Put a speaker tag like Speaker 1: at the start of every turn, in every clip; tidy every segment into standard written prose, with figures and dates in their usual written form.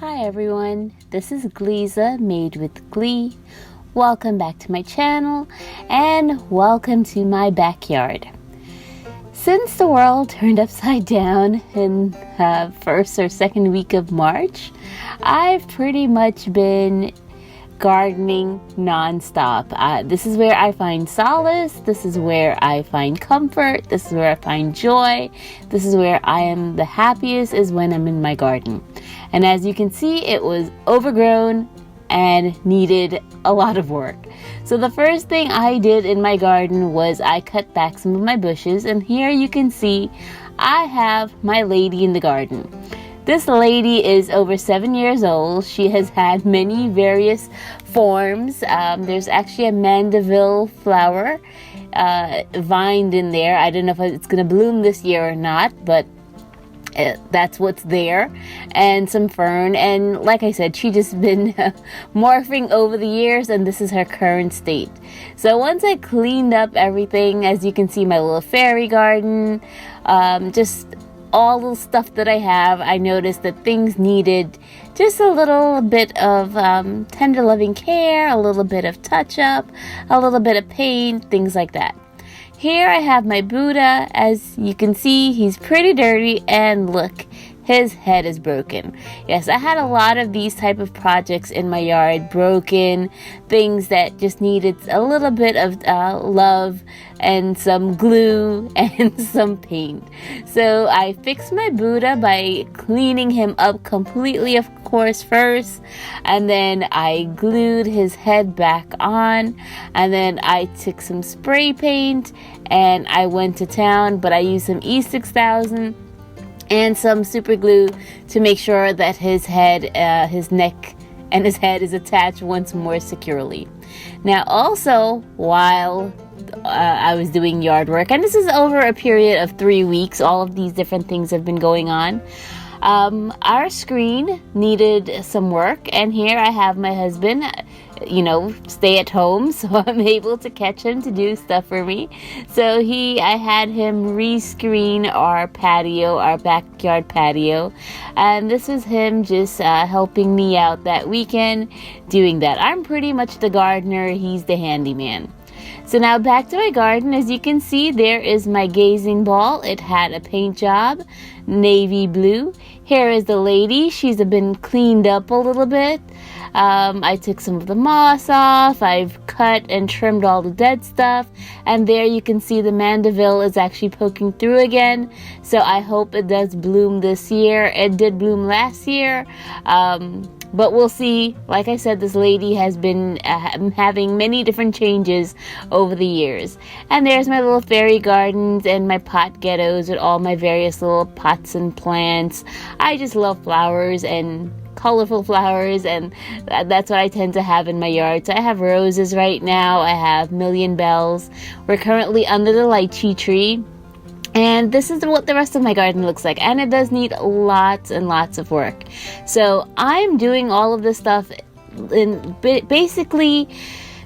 Speaker 1: Hi everyone, this is Gleeza, Made with Glee. Welcome back to my channel and welcome to my backyard. Since the world turned upside down in first or second week of March, I've pretty much been gardening non-stop. This is where I find solace, this is where I find comfort, this is where I find joy, this is where I am the happiest is when I'm in my garden. And as you can see, it was overgrown and needed a lot of work. So the first thing I did in my garden was I cut back some of my bushes, and here you can see I have my lady in the garden. This lady is over 7 years old. She has had many various forms. There's actually a mandeville flower vined in there. I don't know if it's going to bloom this year or not, but that's what's there, and some fern. And like I said, she just been morphing over the years, and this is her current state. So once I cleaned up everything, as you can see, my little fairy garden, just all the stuff that I have, I noticed that things needed just a little bit of tender loving care, a little bit of touch up, a little bit of paint, things like that. Here I have my Buddha. As you can see, he's pretty dirty, and look, his head is broken. Yes, I had a lot of these type of projects in my yard, broken things that just needed a little bit of love and some glue and some paint. So I fixed my Buddha by cleaning him up completely, of course, first, and then I glued his head back on, and then I took some spray paint and I went to town, but I used some E6000 and some super glue to make sure that his head, his neck and his head is attached once more securely. Now also, while I was doing yard work, and this is over a period of 3 weeks, all of these different things have been going on. Our screen needed some work, and here I have my husband, stay at home, so I'm able to catch him to do stuff for me. So I had him re-screen our patio, our backyard patio, and this was him just helping me out that weekend doing that. I'm pretty much the gardener, he's the handyman. So now back to my garden. As you can see, there is my gazing ball. It had a paint job, navy blue. Here is the lady. She's been cleaned up a little bit. I took some of the moss off. I've cut and trimmed all the dead stuff. And there you can see the mandeville is actually poking through again. So I hope it does bloom this year. It did bloom last year. But we'll see. Like I said, this lady has been having many different changes over the years. And there's my little fairy gardens and my pot ghettos with all my various little pots and plants. I just love flowers and colorful flowers, and that's what I tend to have in my yard. So I have roses right now. I have million bells. We're currently under the lychee tree. And this is what the rest of my garden looks like, and it does need lots and lots of work. So I'm doing all of this stuff in basically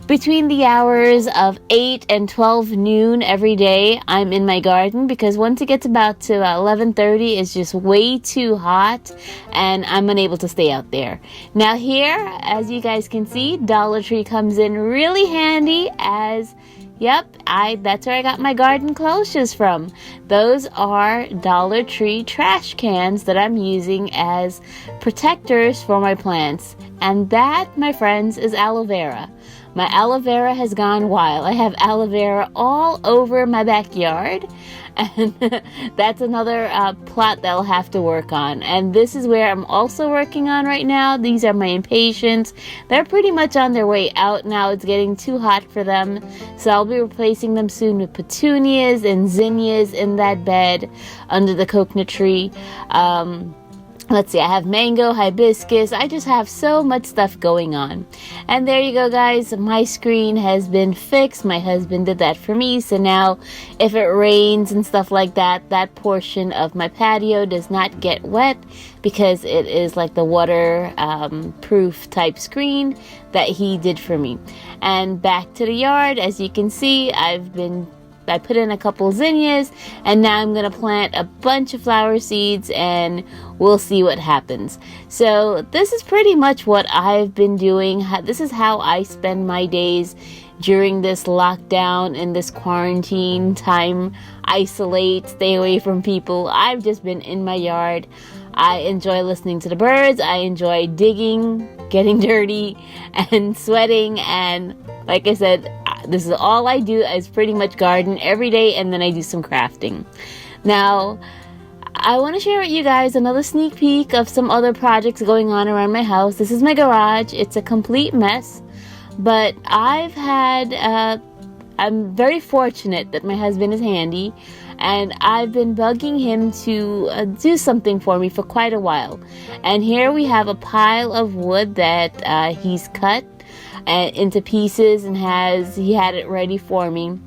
Speaker 1: between the hours of 8 and 12 noon every day. I'm in my garden, because once it gets about to 11:30, it's just way too hot and I'm unable to stay out there. Now here, as you guys can see, Dollar Tree comes in really handy as that's where I got my garden closures from. Those are Dollar Tree trash cans that I'm using as protectors for my plants. And that, my friends, is aloe vera. My aloe vera has gone wild. I have aloe vera all over my backyard, and that's another plot that I'll have to work on. And this is where I'm also working on right now. These are my impatiens. They're pretty much on their way out now. It's getting too hot for them, so I'll be replacing them soon with petunias and zinnias in that bed under the coconut tree. Let's see, I have mango, hibiscus. I just have so much stuff going on. And there you go, guys. My screen has been fixed. My husband did that for me. So now if it rains and stuff like that, that portion of my patio does not get wet, because it is like the water proof type screen that he did for me. And back to the yard. As you can see, I've been I put in a couple zinnias, and now I'm going to plant a bunch of flower seeds, and we'll see what happens. So this is pretty much what I've been doing. This is how I spend my days during this lockdown and this quarantine time. Isolate, stay away from people. I've just been in my yard. I enjoy listening to the birds. I enjoy digging, getting dirty, and sweating. And like I said, this is all I do, is pretty much garden every day, and then I do some crafting. Now, I want to share with you guys another sneak peek of some other projects going on around my house. This is my garage. It's a complete mess, but I'm very fortunate that my husband is handy, and I've been bugging him to do something for me for quite a while. And here we have a pile of wood that he's cut into pieces, and he had it ready for me.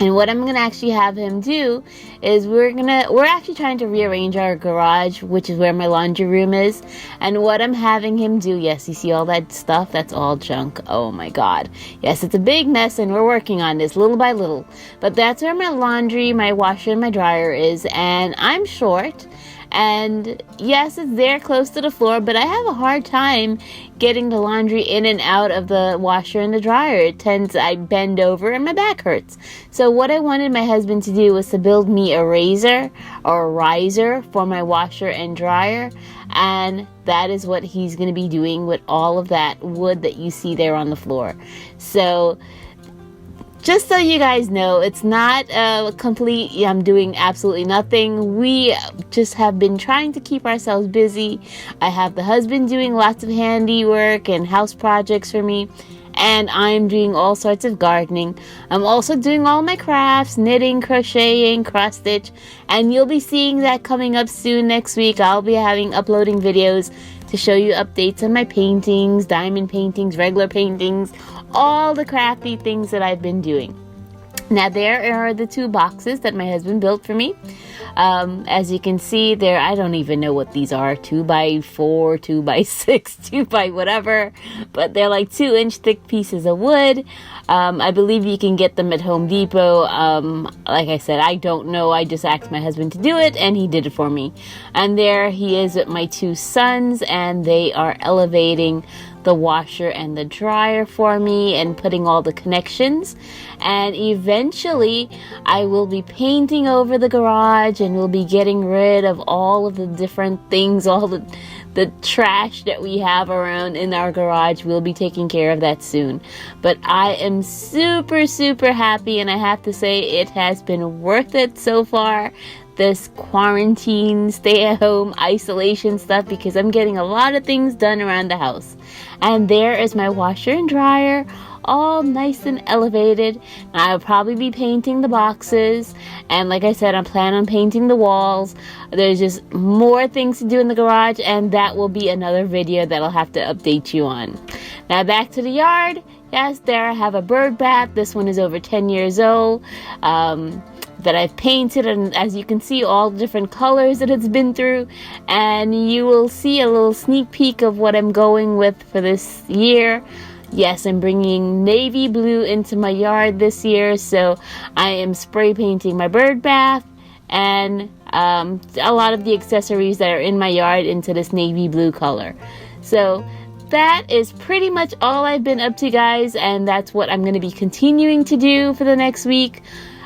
Speaker 1: And what I'm going to actually have him do is we're actually trying to rearrange our garage, which is where my laundry room is. And what I'm having him do, yes, you see all that stuff? That's all junk. Oh my God. Yes, it's a big mess, and we're working on this little by little. But that's where my laundry, my washer, and my dryer is. And I'm short. And yes, it's there close to the floor, but I have a hard time getting the laundry in and out of the washer and the dryer. I bend over and my back hurts. So what I wanted my husband to do was to build me a riser for my washer and dryer. And that is what he's going to be doing with all of that wood that you see there on the floor. So just so you guys know, it's not complete, I'm doing absolutely nothing. We just have been trying to keep ourselves busy. I have the husband doing lots of handiwork and house projects for me, and I'm doing all sorts of gardening. I'm also doing all my crafts, knitting, crocheting, cross stitch, and you'll be seeing that coming up soon next week. I'll be uploading videos to show you updates on my paintings, diamond paintings, regular paintings, all the crafty things that I've been doing. Now, there are the 2 boxes that my husband built for me. As you can see there, I don't even know what these are, 2x4, 2x6, 2x whatever, but they're like 2-inch thick pieces of wood. I believe you can get them at Home Depot. Like I said, I don't know. I just asked my husband to do it, and he did it for me. And there he is with my 2 sons, and they are elevating the washer and the dryer for me and putting all the connections. And eventually I will be painting over the garage, and we'll be getting rid of all of the different things, all the trash that we have around in our garage. We'll be taking care of that soon. But I am super, super happy, and I have to say it has been worth it so far, this quarantine, stay-at-home, isolation stuff, because I'm getting a lot of things done around the house. And there is my washer and dryer, all nice and elevated. I'll probably be painting the boxes, and like I said, I plan on painting the walls. There's just more things to do in the garage, and that will be another video that I'll have to update you on. Now back to the yard. Yes, there I have a bird bath. This one is over 10 years old. That I've painted, and as you can see, all the different colors that it's been through, and you will see a little sneak peek of what I'm going with for this year. Yes, I'm bringing navy blue into my yard this year, so I am spray painting my bird bath and a lot of the accessories that are in my yard into this navy blue color. So that is pretty much all I've been up to, guys, and that's what I'm going to be continuing to do for the next week,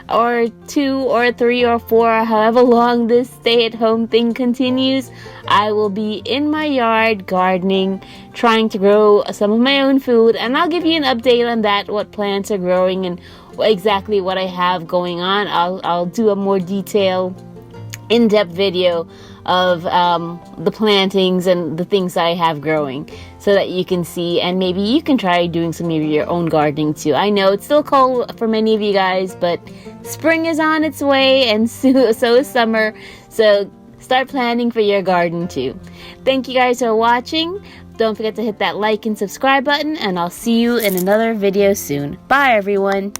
Speaker 1: or 2 or 3 or 4, however long this stay-at-home thing continues. I will be in my yard gardening, trying to grow some of my own food, and I'll give you an update on that, what plants are growing and exactly what I have going on. I'll do a more detailed, in-depth video of the plantings and the things that I have growing, so that you can see, and maybe you can try doing some of your own gardening too. I know it's still cold for many of you guys, but spring is on its way, and so is summer, so start planning for your garden too. Thank you guys for watching. Don't forget to hit that like and subscribe button, and I'll see you in another video soon. Bye everyone.